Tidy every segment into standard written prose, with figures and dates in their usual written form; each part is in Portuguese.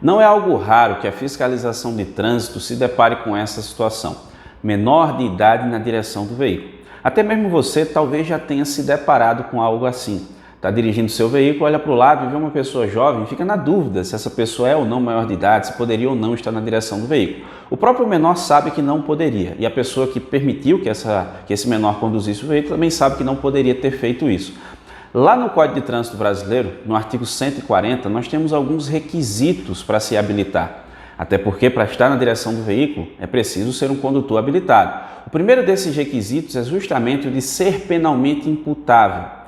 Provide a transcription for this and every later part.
Não é algo raro que a fiscalização de trânsito se depare com essa situação: menor de idade na direção do veículo. Até mesmo você talvez já tenha se deparado com algo assim. Está dirigindo seu veículo, olha para o lado e vê uma pessoa jovem, fica na dúvida se essa pessoa é ou não maior de idade, se poderia ou não estar na direção do veículo. O próprio menor sabe que não poderia, e a pessoa que permitiu que esse menor conduzisse o veículo também sabe que não poderia ter feito isso. Lá no Código de Trânsito Brasileiro, no artigo 140, nós temos alguns requisitos para se habilitar. Até porque para estar na direção do veículo é preciso ser um condutor habilitado. O primeiro desses requisitos é justamente o de ser penalmente imputável.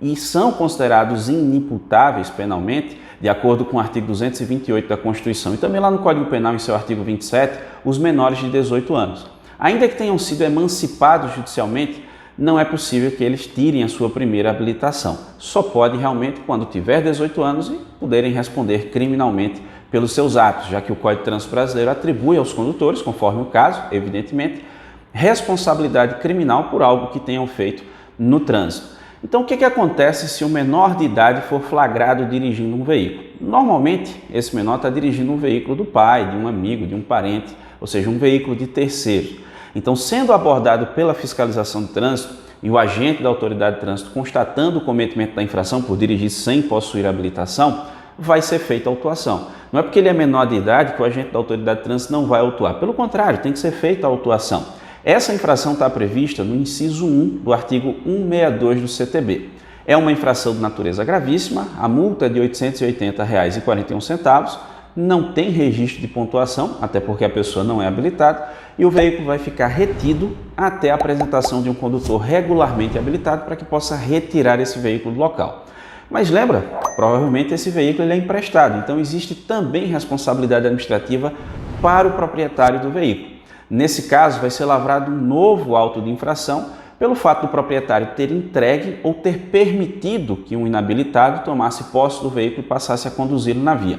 E são considerados inimputáveis penalmente, de acordo com o artigo 228 da Constituição e também lá no Código Penal, em seu artigo 27, os menores de 18 anos. Ainda que tenham sido emancipados judicialmente, não é possível que eles tirem a sua primeira habilitação. Só pode realmente quando tiver 18 anos e poderem responder criminalmente pelos seus atos, já que o Código de Trânsito Brasileiro atribui aos condutores, conforme o caso, evidentemente, responsabilidade criminal por algo que tenham feito no trânsito. Então, o que acontece se o menor de idade for flagrado dirigindo um veículo? Normalmente, esse menor está dirigindo um veículo do pai, de um amigo, de um parente, ou seja, um veículo de terceiro. Então, sendo abordado pela fiscalização de trânsito e o agente da autoridade de trânsito constatando o cometimento da infração por dirigir sem possuir habilitação, vai ser feita a autuação. Não é porque ele é menor de idade que o agente da autoridade de trânsito não vai autuar. Pelo contrário, tem que ser feita a autuação. Essa infração está prevista no inciso 1 do artigo 162 do CTB. É uma infração de natureza gravíssima, a multa é de R$ 880,41, não tem registro de pontuação, até porque a pessoa não é habilitada, e o veículo vai ficar retido até a apresentação de um condutor regularmente habilitado para que possa retirar esse veículo do local. Mas lembra, provavelmente esse veículo ele é emprestado, então existe também responsabilidade administrativa para o proprietário do veículo. Nesse caso, vai ser lavrado um novo auto de infração pelo fato do proprietário ter entregue ou ter permitido que um inabilitado tomasse posse do veículo e passasse a conduzi-lo na via.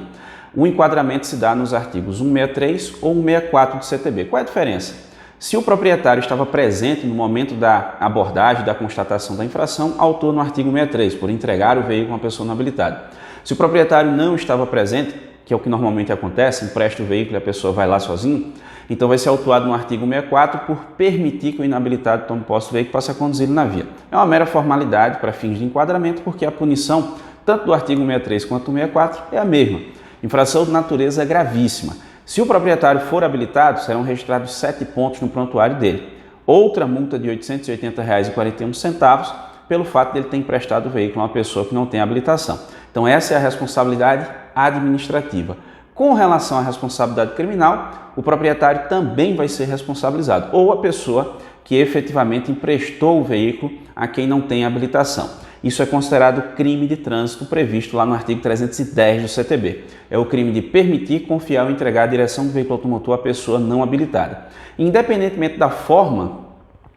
O enquadramento se dá nos artigos 163 ou 164 do CTB. Qual é a diferença? Se o proprietário estava presente no momento da abordagem, da constatação da infração, autor no artigo 63, por entregar o veículo a uma pessoa inabilitada. Se o proprietário não estava presente, que é o que normalmente acontece, empresta o veículo e a pessoa vai lá sozinho, então vai ser autuado no artigo 64 por permitir que o inabilitado tome posse do veículo e passe a conduzi-lo na via. É uma mera formalidade para fins de enquadramento, porque a punição, tanto do artigo 63 quanto do 64, é a mesma. Infração de natureza gravíssima. Se o proprietário for habilitado, serão registrados 7 pontos no prontuário dele. Outra multa de R$ 880,41 pelo fato de ele ter emprestado o veículo a uma pessoa que não tem habilitação. Então essa é a responsabilidade administrativa. Com relação à responsabilidade criminal, o proprietário também vai ser responsabilizado, ou a pessoa que efetivamente emprestou o veículo a quem não tem habilitação. Isso é considerado crime de trânsito previsto lá no artigo 310 do CTB. É o crime de permitir, confiar ou entregar a direção do veículo automotor à pessoa não habilitada. Independentemente da forma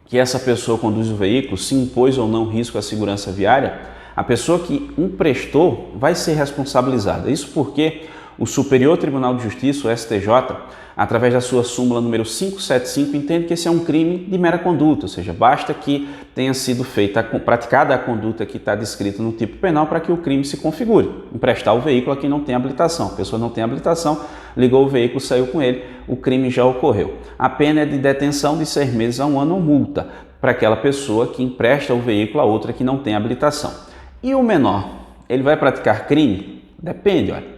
que essa pessoa conduz o veículo, se impôs ou não risco à segurança viária, a pessoa que emprestou vai ser responsabilizada. Isso porque o Superior Tribunal de Justiça, o STJ, através da sua súmula número 575, entende que esse é um crime de mera conduta, ou seja, basta que tenha sido praticada a conduta que está descrita no tipo penal para que o crime se configure. Emprestar o veículo a quem não tem habilitação. A pessoa não tem habilitação, ligou o veículo, saiu com ele, o crime já ocorreu. A pena é de detenção de 6 meses a 1 ano ou multa para aquela pessoa que empresta o veículo a outra que não tem habilitação. E o menor, ele vai praticar crime? Depende, olha.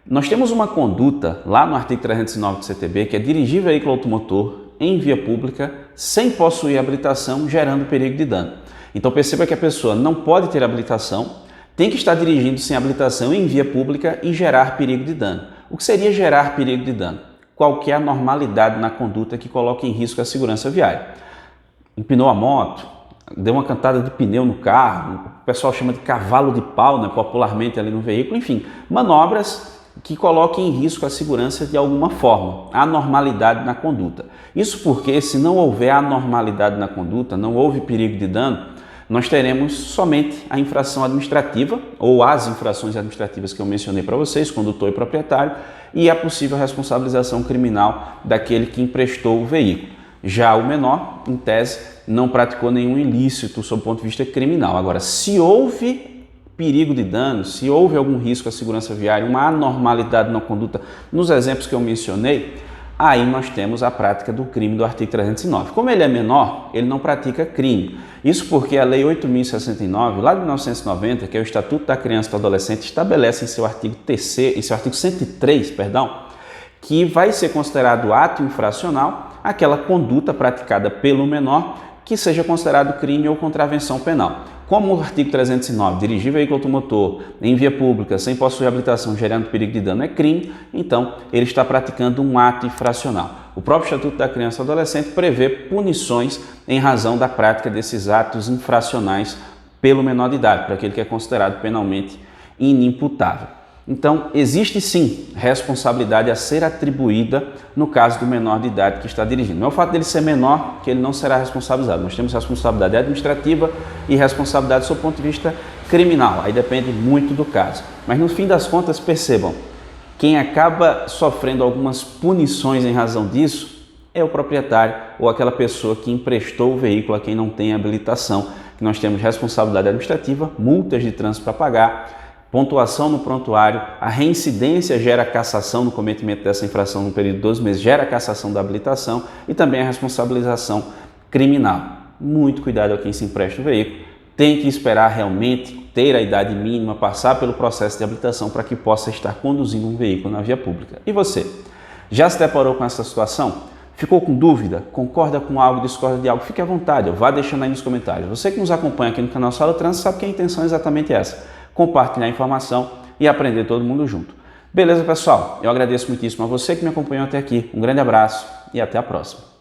Nós temos uma conduta lá no artigo 309 do CTB que é dirigir veículo automotor em via pública sem possuir habilitação, gerando perigo de dano. Então perceba que a pessoa não pode ter habilitação, tem que estar dirigindo sem habilitação em via pública e gerar perigo de dano. O que seria gerar perigo de dano? Qualquer anormalidade na conduta que coloque em risco a segurança viária. Empinou a moto, deu uma cantada de pneu no carro, o pessoal chama de cavalo de pau, né, popularmente ali no veículo, enfim, manobras que coloquem em risco a segurança de alguma forma, anormalidade na conduta. Isso porque se não houver anormalidade na conduta, não houve perigo de dano, nós teremos somente a infração administrativa ou as infrações administrativas que eu mencionei para vocês, condutor e proprietário, e a possível responsabilização criminal daquele que emprestou o veículo. Já o menor, em tese, não praticou nenhum ilícito sob o ponto de vista criminal. Agora, se houve perigo de dano, se houve algum risco à segurança viária, uma anormalidade na conduta, nos exemplos que eu mencionei, aí nós temos a prática do crime do artigo 309. Como ele é menor, ele não pratica crime. Isso porque a Lei 8.069, lá de 1990, que é o Estatuto da Criança e do Adolescente, estabelece em seu artigo 103, que vai ser considerado ato infracional aquela conduta praticada pelo menor que seja considerado crime ou contravenção penal. Como o artigo 309, dirigir veículo automotor em via pública sem possuir habilitação gerando perigo de dano é crime, então ele está praticando um ato infracional. O próprio Estatuto da Criança e do Adolescente prevê punições em razão da prática desses atos infracionais pelo menor de idade, para aquele que é considerado penalmente inimputável. Então, existe sim responsabilidade a ser atribuída no caso do menor de idade que está dirigindo. Não é o fato dele ser menor que ele não será responsabilizado. Nós temos responsabilidade administrativa e responsabilidade do ponto de vista criminal. Aí depende muito do caso. Mas no fim das contas, percebam, quem acaba sofrendo algumas punições em razão disso é o proprietário ou aquela pessoa que emprestou o veículo a quem não tem habilitação. Que nós temos responsabilidade administrativa, multas de trânsito para pagar, pontuação no prontuário, a reincidência gera cassação no cometimento dessa infração no período de 12 meses, gera cassação da habilitação e também a responsabilização criminal. Muito cuidado a quem se empresta o veículo, tem que esperar realmente ter a idade mínima, passar pelo processo de habilitação para que possa estar conduzindo um veículo na via pública. E você, já se deparou com essa situação? Ficou com dúvida? Concorda com algo, discorda de algo? Fique à vontade, vá deixando aí nos comentários. Você que nos acompanha aqui no canal Sala Trânsito sabe que a intenção é exatamente essa: compartilhar a informação e aprender todo mundo junto. Beleza, pessoal? Eu agradeço muitíssimo a você que me acompanhou até aqui. Um grande abraço e até a próxima.